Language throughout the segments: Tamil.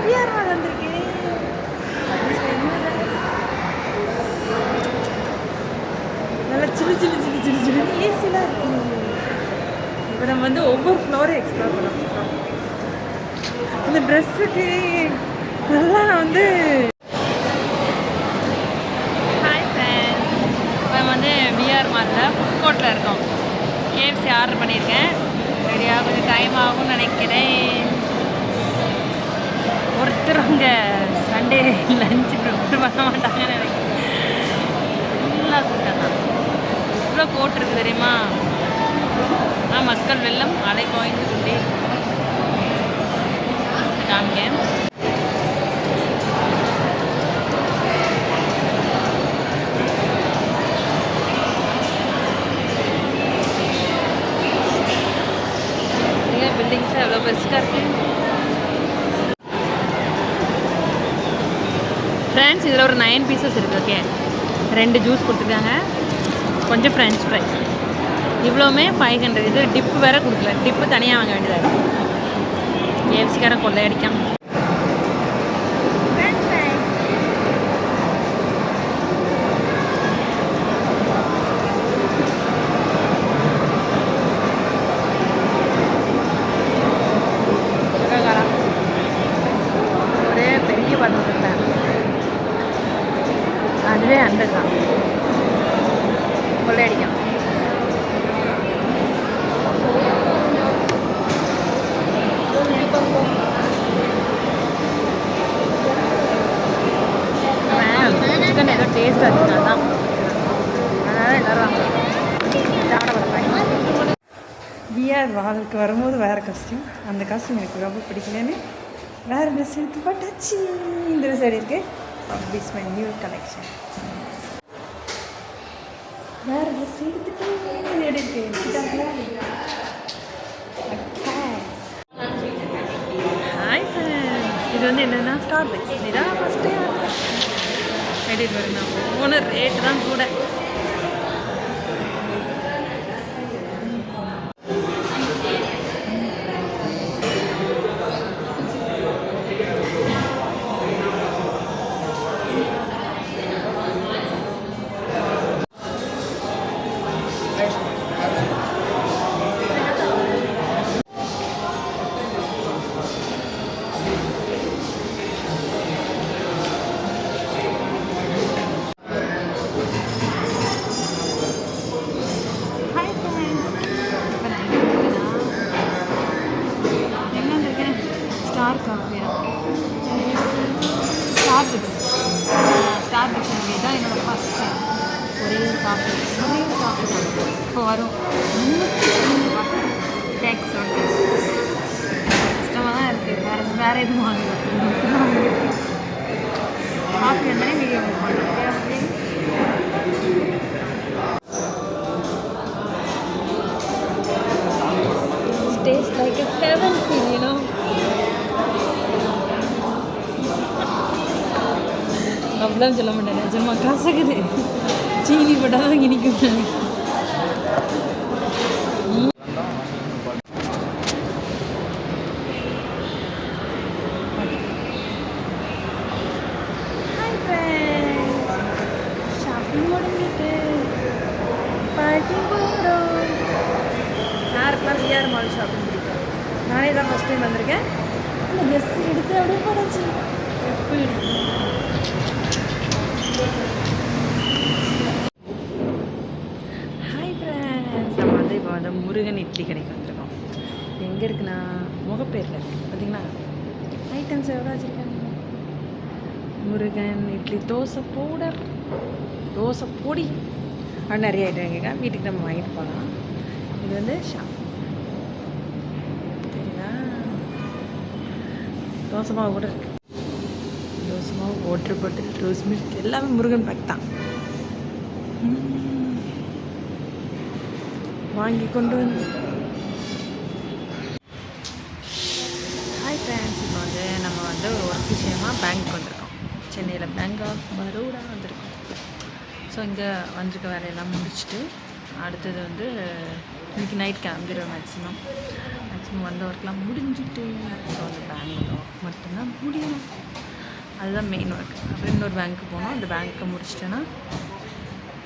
பிஆர் மால் வந்திருக்கேன். நல்லா சில்லு சில்லு சில்லு சில்லு சில்லு ஏசிலாம் இருக்குது. இப்போ நம்ம வந்து ஒவ்வொரு ஃப்ளோரும் எக்ஸ்ப்ளோர் பண்ண போகிறோம். இந்த ட்ரெஸ்ஸுக்கு நல்லா நான் வந்து ஹாய் ஃப்ரெண்ட்ஸ், இப்போ வந்து பிஆர் மாலில் ஃபுட் கோர்ட்டில் இருக்கோம். கேஎஃப்சி ஆர்டர் பண்ணியிருக்கேன். ரெடியாக கொஞ்சம் டைம் ஆகும்னு நினைக்கிறேன். ஒருத்தர் அங்கே சண்டே லஞ்சு ப்ரிப்பேர் பண்ண மாட்டாங்கன்னு நினைக்கிறேன். ஃபுல்லாக கூட்டம் தான். இவ்வளோ போட்டிருக்கு தெரியுமா? மக்கள் வெள்ளம் அலை பாய்ந்து கொண்டே காமிக்கேன். பில்டிங்ஸ் எவ்வளோ பெருசாக இருக்கு ஃப்ரெண்ட்ஸ். இதில் ஒரு 9 பீசஸ் இருக்குது. ஓகே, 2 ஜூஸ் கொடுத்துருக்காங்க, கொஞ்சம் ஃப்ரெஞ்ச் ஃப்ரைஸ். இவ்வளோமே 500. இது டிப்பு வேறு கொடுக்கல. டிப்பு தனியாக வாங்க வேண்டியதாக இருக்குது. கேஎஃப்சிக்காரன் கொள்ளையடிக்காம. ஒரே பெரிய படம் இருக்கேன், அதுவே 100 தான். கொள்ளையடிக்காம. சிக்கன் ஏதோ டேஸ்ட்டாக இருக்குங்க, அதான் அதனால் எல்லோரும் சாப்பிட. பிஆர் மாலுக்கு வரும்போது வேறு காஸ்டியூம், அந்த காஸ்டியூம் எனக்கு ரொம்ப பிடிக்கலன்னு வேறு ட்ரெஸ் எடுத்து போட்டாச்சு. இந்த ட்ரெஸ் இருக்குது. This my new collection. வேறு ட்ரெஸ் எடுத்துட்டு ஹாய் ஃப்ரெண்ட்ஸ், இது வந்து என்னென்னா ஸ்டார்பக்ஸ். இதான் ஃபஸ்ட்டு எடிட் வரணும். ஓனர் ரேட்டு தான் கூட. ஸ்டார்பக்ஸ் தான் என்னோடய ஃபஸ்ட் டைம். ஒரே காஃபி தான் இப்போ வரும். டேக்ஸ் கஷ்டமாக தான் இருக்குது. வேறு எதுவும் வாங்கல. காஃபி வந்தாலே வீடியோ பண்ணுறேன். Tastes like a heaven feel, you know. அப்படிலாம் சொல்ல மாட்டேன், நிஜமா கசக்குது. சீனி போட்டால் தான் இனிக்கும். ஹாய் ஃப்ரெண்ட்ஸ், ஷாப்பிங் முடிஞ்சிட்டு பார்க்கிங் போகிறோம். யாருக்கெல்லாம் பிஆர் மால் ஷாப்பிங் பிடிக்கும்? நானே தான் ஃபஸ்ட் டைம் வந்திருக்கேன். இந்த ட்ரெஸ் எடுத்து அப்படியே போடாச்சு. எப்போ எடுக்கும்? ஹாய் ஃப்ரெண்ட்ஸ், நம்ம வந்து இப்போ வந்து முருகன் இட்லி கடைக்கு வந்திருக்கோம். எங்கே இருக்குன்னா முகப்பேரில் இருக்குது. பார்த்தீங்களா ஐட்டம்ஸ் எவ்வளோ வச்சுருக்காங்க. முருகன் இட்லி, தோசை பவுடர், தோசை பொடி, அது நிறைய ஐட்டம் கேட்க. வீட்டுக்கு நம்ம வாங்கிட்டு போகலாம். இது வந்து ஷாப் சரிங்களா. தோசை மாவு கூட இருக்குது. தோசை மாவு, வாட்டர் பாட்டில், ரோஸ் மில்க் எல்லாமே முருகன் பேக் தான். வாங்கி கொண்டு வந்து. ஹாய் ஃப்ரெண்ட்ஸ், இப்போ வந்து நம்ம வந்து ஒரு ஒர்க் விஷயமாக பேங்க் வந்திருக்கோம். சென்னையில் பேங்க் ஆஃப் பரோடா வந்திருக்கோம். ஸோ இங்கே வந்திருக்க வேலையெல்லாம் முடிச்சுட்டு அடுத்தது வந்து இன்றைக்கி நைட் கிளம்பிடுவோம். மேக்ஸிமம் வந்த ஒர்க்லாம் முடிஞ்சுட்டு ஸோ அந்த பேங்க் ஒர்க் மட்டும் முடியும். அதுதான் மெயின் ஒர்க். அப்புறம் இன்னொரு பேங்க்கு போனோம். அந்த பேங்க்கை முடிச்சிட்டேன்னா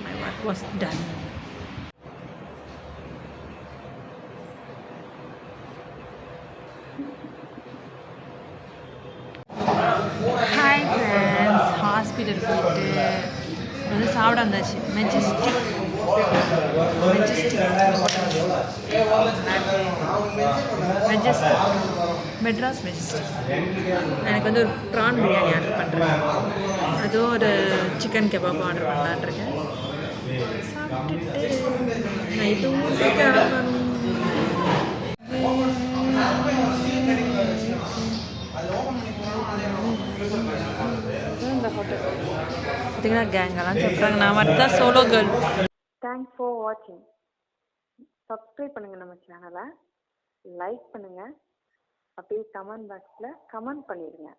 my work was done. Hi friends, hospital போயிட்டு வந்து சாப்பிட வந்தாச்சு. Majestic Madras Majestic. எனக்கு வந்து ஒரு ப்ரான் பிரியாணி ஆர்டர் பண்ணுறேன். அதுவும் ஒரு சிக்கன் கெபாப் ஆர்டர் பண்ணலான்ட்ருக்கேன். சாப்பிட்டுட்டு நைட்டு ஊருக்கு கிளம்பணும். இந்த ஹோட்டல் பார்த்தீங்கன்னா கேங்கெல்லாம் சொல்கிறாங்க, நான் மட்டும் தான் சோலோ கேர்ள். தேங்க்ஸ் ஃபார் வாட்சிங். சப்ஸ்கிரைப் பண்ணுங்கள் நம்ம சேனலை, லைக் பண்ணுங்கள், அப்படியே கமெண்ட் பாக்ஸில் கமெண்ட் பண்ணிடுங்க.